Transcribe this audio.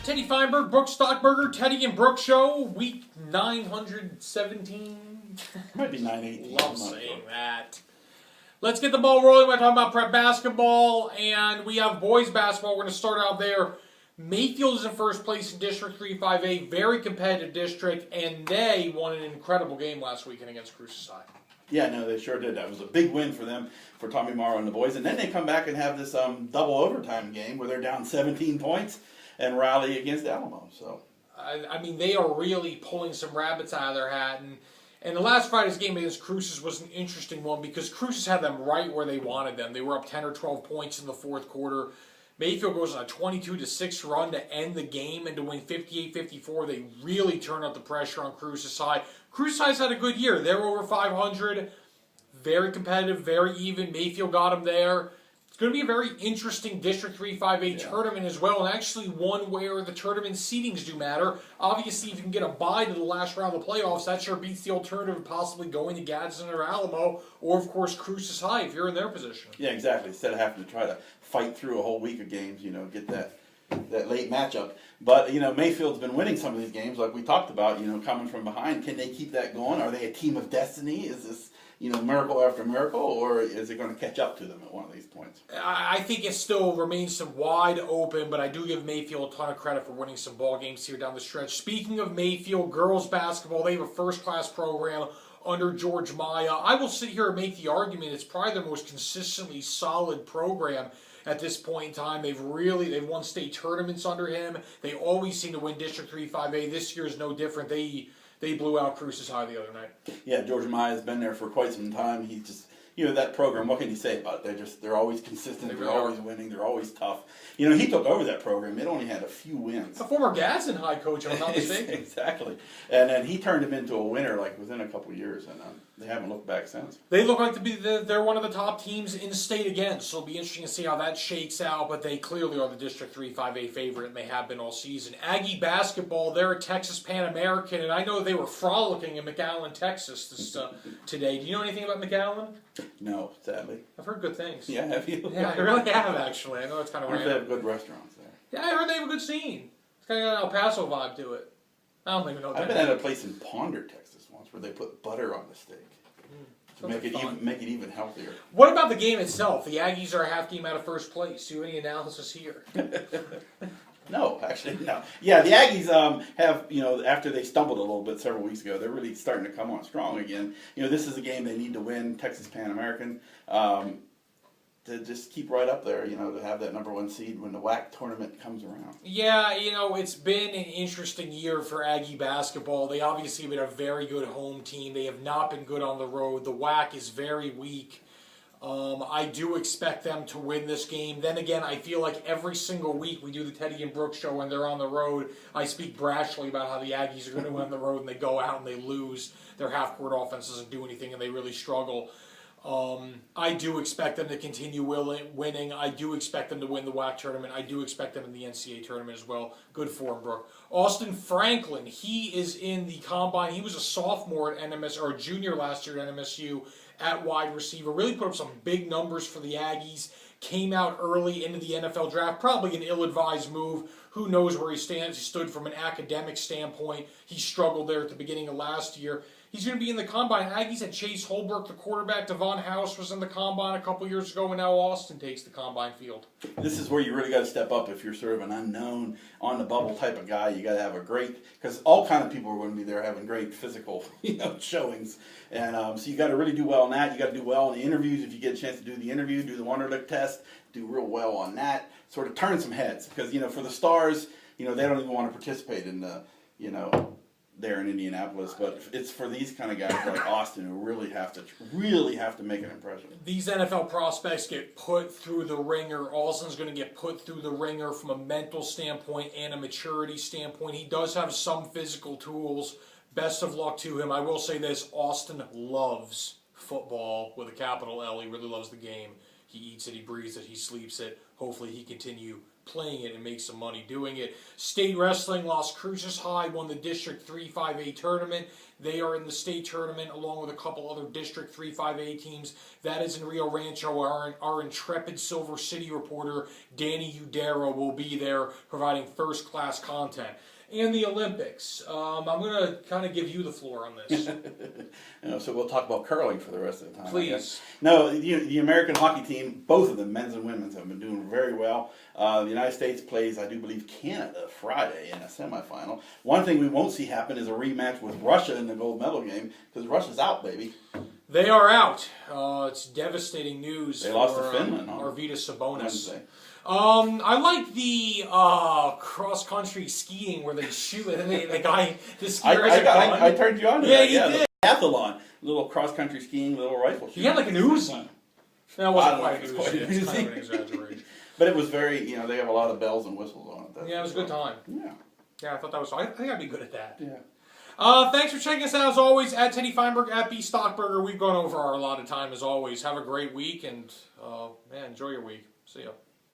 Teddy Feinberg, Brook Stockburger, Teddy and Brook Show, week 917. Might be 918. Love saying that. Let's get the ball rolling. We're talking about prep basketball, and we have boys basketball. We're going to start out there. Mayfield is in first place in District 3-5A, very competitive district, and they won an incredible game last weekend against Cruces High. Yeah, no, they sure did. That was a big win for them, for Tommy Morrow and the boys. And then they come back and have this double overtime game where they're down 17 points and rally against Alamo. So, I mean, they are really pulling some rabbits out of their hat. And the last Friday's game against Cruces was an interesting one because Cruces had them right where they wanted them. They were up 10 or 12 points in the fourth quarter. Mayfield goes on a 22-6 run to end the game and to win 58-54. They really turn up the pressure on Cruces High. Cruces High's had a good year. They're over 500. Very competitive, very even. Mayfield got them there. It's going to be a very interesting District 3-5A tournament as well, and actually one where the tournament seedings do matter. Obviously, if you can get a bye to the last round of the playoffs, that sure beats the alternative of possibly going to Gadsden or Alamo, or, of course, Cruces High if you're in their position. yeah, exactly. Instead of having to try to fight through a whole week of games, get that late matchup. But, Mayfield's been winning some of these games like we talked about, coming from behind. Can they keep that going? Are they a team of destiny? Is this, miracle after miracle, or is it going to catch up to them at one of these points? I think it still remains wide open, but I do give Mayfield a ton of credit for winning some ball games here down the stretch. Speaking of Mayfield, girls basketball, they have a first-class program under George Maya. I will sit here and make the argument it's probably their most consistently solid program at this point in time. They've won state tournaments under him. They always seem to win District 3-5A. This year is no different. They blew out Cruces High the other night. Yeah, George Maya's been there for quite some time. He's just, that program, what can you say about it? They're always consistent, they're always winning, they're always tough. He took over that program. It only had a few wins. A former Gadsden High coach, if I'm not mistaken. Exactly. And then he turned him into a winner within a couple of years, and they haven't looked back since. They look like they're one of the top teams in the state again, so it'll be interesting to see how that shakes out, but they clearly are the District 3-5A favorite, and they have been all season. Aggie basketball, they're at Texas Pan American, and I know they were frolicking in McAllen, Texas today. Do you know anything about McAllen? No, sadly. I've heard good things. Yeah, have you? Yeah, I really have, actually. I know it's kind of random. They have good restaurants there. Yeah, I heard they have a good scene. It's kind of got an El Paso vibe to it. I don't even know. I've been at a place in Ponder, Texas once where they put butter on the steak to make it even healthier. What about the game itself? The Aggies are a half game out of first place. Do you have any analysis here? No, actually, no. Yeah, the Aggies have, after they stumbled a little bit several weeks ago, they're really starting to come on strong again. This is a game they need to win, Texas Pan American, to just keep right up there, to have that number one seed when the WAC tournament comes around. Yeah, it's been an interesting year for Aggie basketball. They obviously have been a very good home team. They have not been good on the road. The WAC is very weak. I do expect them to win this game. Then again, I feel like every single week we do the Teddy and Brook show when they're on the road, I speak brashly about how the Aggies are going to win on the road, and they go out and they lose. Their half-court offense doesn't do anything, and they really struggle. I do expect them to continue winning. I do expect them to win the WAC tournament. I do expect them in the NCAA tournament as well. Good for him, Brook. Austin Franklin, he is in the combine. He was a sophomore at NMS, or a junior last year at NMSU at wide receiver. Really put up some big numbers for the Aggies. Came out early into the NFL draft. Probably an ill-advised move. Who knows where he stands. He stood from an academic standpoint. He struggled there at the beginning of last year. He's going to be in the combine. Aggies had Chase Holbrook, the quarterback. Devon House was in the combine a couple years ago, and now Austin takes the combine field. This is where you really got to step up if you're sort of an unknown, on-the-bubble type of guy. You got to have a great, because all kind of people are going to be there having great physical, showings. And so you got to really do well on that. You got to do well in the interviews. If you get a chance to do the interview, do the Wonderlic test, do real well on that. Sort of turn some heads, because for the stars, they don't even want to participate in the, there in Indianapolis, but it's for these kind of guys like Austin who really have to make an impression. These NFL prospects get put through the ringer. Austin's going to get put through the ringer from a mental standpoint and a maturity standpoint. He does have some physical tools. Best of luck to him. I will say this, Austin loves football with a capital L. He really loves the game. He eats it, he breathes it, he sleeps it. Hopefully he continue playing it and make some money doing it. State Wrestling, Las Cruces High won the District 3 5A tournament. They are in the state tournament along with a couple other District 3 5A teams. That is in Rio Rancho. Our intrepid Silver City reporter, Danny Udero, will be there providing first-class content. And the Olympics. I'm going to kind of give you the floor on this. So we'll talk about curling for the rest of the time. Please. No, the American hockey team, both of them, men's and women's, have been doing very well. The United States plays, I do believe, Canada Friday in a semifinal. One thing we won't see happen is a rematch with Russia in the gold medal game, because Russia's out, baby. They are out. It's devastating news. They lost to Finland on Arvydas Sabonis. Wednesday. I like the cross-country skiing where they shoot and the guy, the skier has a gun. I turned you on to yeah, that. You did. Biathlon, little cross-country skiing, little rifle shooting. He had like an Uzi. That wasn't quite an Uzi. It's Uzi. kind of an exaggeration. But it was very, they have a lot of bells and whistles on it. Yeah, it was a good time. Yeah. Yeah, I thought that was. I think I'd be good at that. Yeah. Thanks for checking us out as always at Teddy Feinberg at B Stockburger. We've gone over our allotted time as always. Have a great week and man, enjoy your week. See ya.